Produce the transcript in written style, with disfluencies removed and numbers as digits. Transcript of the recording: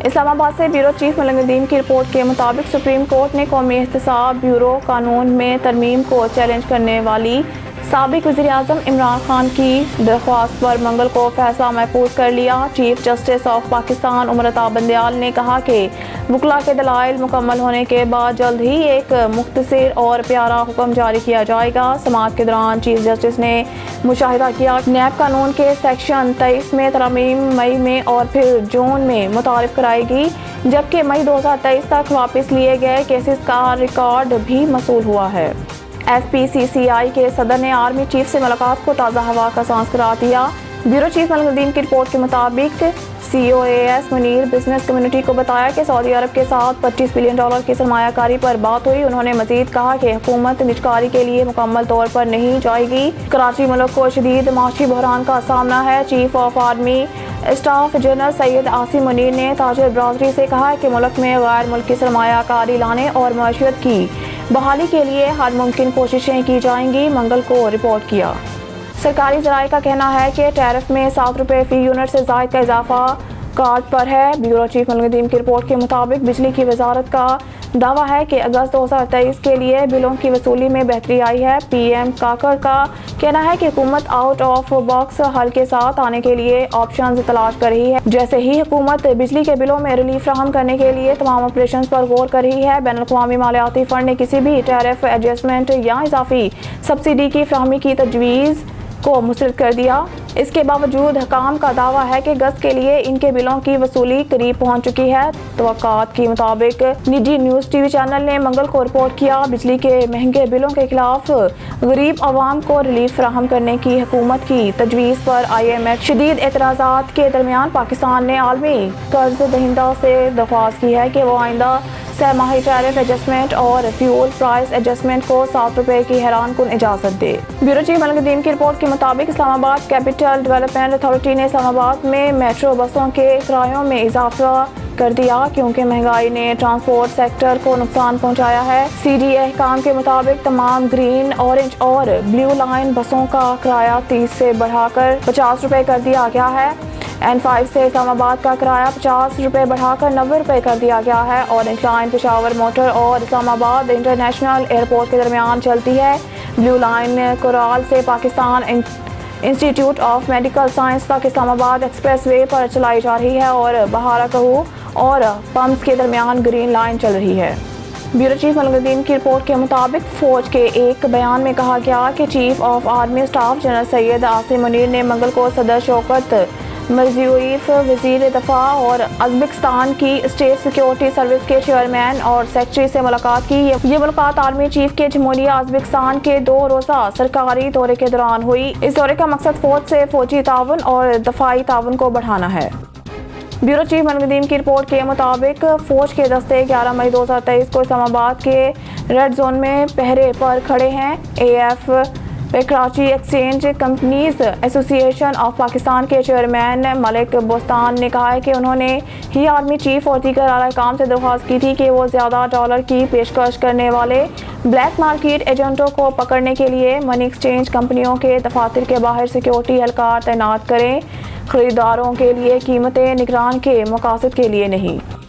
اسلام آباد سے bureau chief ملک ندیم کی رپورٹ کے مطابق سپریم کورٹ نے قومی احتساب بیورو قانون میں ترمیم کو چیلنج کرنے والی سابق وزیر اعظم عمران خان کی درخواست پر منگل کو فیصلہ محفوظ کر لیا۔ Chief justice of Pakistan Umar Ata Bandial نے کہا کہ وکلاء کے دلائل مکمل ہونے کے بعد جلد ہی ایک مختصر اور پیارا حکم جاری کیا جائے گا۔ سماعت کے دوران چیف جسٹس نے مشاہدہ کیا کہ نیب قانون کے سیکشن 23 میں ترمیم مئی میں اور پھر جون میں متعارف کرائے گی، جبکہ مئی 2023 تک واپس لیے گئے کیسز کا ریکارڈ بھی موصول ہوا ہے۔ ایف پی سی سی آئی کے صدر نے آرمی چیف سے ملاقات کو تازہ ہوا کا سانس قرار دیا۔ بیورو چیف ملک ندیم کی رپورٹ کے مطابق C O A S Munir business community کو بتایا کہ سعودی عرب کے ساتھ $25 بلین کی سرمایہ کاری پر بات ہوئی۔ انہوں نے مزید کہا کہ حکومت نجکاری کے لیے مکمل طور پر نہیں جائے گی۔ کراچی ملک کو شدید معاشی بحران کا سامنا ہے۔ Chief of army staff general Syed Asim Munir نے تاجر برادری سے کہا کہ ملک میں غیر ملکی سرمایہ کاری لانے اور معیشت کی بحالی کے لیے ہر ممکن کوششیں کی جائیں گی۔ منگل کو رپورٹ کیا۔ سرکاری ذرائع کا کہنا ہے کہ ٹیرف میں $7 فی یونٹ سے زائد کا اضافہ کارڈ پر ہے۔ بیورو چیف ملک ندیم کی رپورٹ کے مطابق بجلی کی وزارت کا دعویٰ ہے کہ اگست 2023 کے لیے بلوں کی وصولی میں بہتری آئی ہے۔ پی ایم کاکڑ کا کہنا ہے کہ حکومت آؤٹ آف باکس حل کے ساتھ آنے کے لیے آپشنز تلاش کر رہی ہے۔ جیسے ہی حکومت بجلی کے بلوں میں ریلیف فراہم کرنے کے لیے تمام آپریشنز پر غور کر رہی ہے۔ بین الاقوامی مالیاتی فنڈ نے کسی بھی ٹیرف ایڈجسٹمنٹ یا اضافی سبسڈی کی فراہمی کی تجویز کو مسترد کر دیا۔ اس کے باوجود حکام کا دعویٰ ہے کہ اگست کے لیے ان کے بلوں کی وصولی قریب پہنچ چکی ہے۔ توقعات کے مطابق نجی نیوز ٹی وی چینل نے منگل کو رپورٹ کیا، بجلی کے مہنگے بلوں کے خلاف غریب عوام کو ریلیف فراہم کرنے کی حکومت کی تجویز پر آئی ایم ایف شدید اعتراضات کے درمیان پاکستان نے عالمی قرض دہندہ سے درخواست کی ہے کہ وہ آئندہ سہ ماہی ٹیرف ایڈجسٹمنٹ اور فیول پرائس ایڈجسٹمنٹ کو $7 کی حیران کن اجازت دے۔ بیورو چیف ملک ندیم کی رپورٹ کے مطابق اسلام آباد کیپٹل ڈیولپمنٹ اتھارٹی نے اسلام آباد میں میٹرو بسوں کے کرایوں میں اضافہ کر دیا کیونکہ مہنگائی نے ٹرانسپورٹ سیکٹر کو نقصان پہنچایا ہے۔ سی ڈی اے حکام کے مطابق تمام گرین، اورنج اور بلیو لائن بسوں کا کرایہ 30 سے بڑھا کر $50 کر دیا گیا ہے۔ N5 سے اسلام آباد کا کرایہ $50 بڑھا کر $90 کر دیا گیا ہے۔ اورنج لائن پشاور موٹر اور اسلام آباد انٹرنیشنل ایئرپورٹ کے درمیان چلتی ہے۔ بلیو لائن کرال سے Pakistan institute of medical science تک اسلام آباد ایکسپریس وے پر چلائی جا رہی ہے اور بہارا کہو اور پمپس کے درمیان گرین لائن چل رہی ہے۔ بیورو چیف ملک ندیم کی رپورٹ کے مطابق فوج کے ایک بیان میں کہا گیا کہ chief of army staff general Syed Asim Munir نے منگل کو صدر شوکت مرزیویف وزیر دفاع اور ازبکستان کی اسٹیٹ سیکیورٹی سروس کے چیئرمین اور سیکرٹری سے ملاقات کی۔ یہ ملاقات آرمی چیف کے جمہوریہ ازبکستان کے 2 روزہ سرکاری دورے کے دوران ہوئی۔ اس دورے کا مقصد فوج سے فوجی تعاون اور دفاعی تعاون کو بڑھانا ہے۔ بیورو چیف ملک ندیم کی رپورٹ کے مطابق فوج کے دستے 11 مئی 2023 کو اسلام آباد کے ریڈ زون میں پہرے پر کھڑے ہیں۔ A F Karachi exchange companies association of Pakistan کے چیئرمین ملک بوستان نے کہا ہے کہ انہوں نے ہی آرمی چیف اور دیگر اعلیٰ حکام سے درخواست کی تھی کہ وہ زیادہ ڈالر کی پیشکش کرنے والے بلیک مارکیٹ ایجنٹوں کو پکڑنے کے لیے منی ایکسچینج کمپنیوں کے دفاتر کے باہر سیکیورٹی اہلکار تعینات کریں، خریداروں کے لیے قیمتیں نگران کے مقاصد کے لیے نہیں۔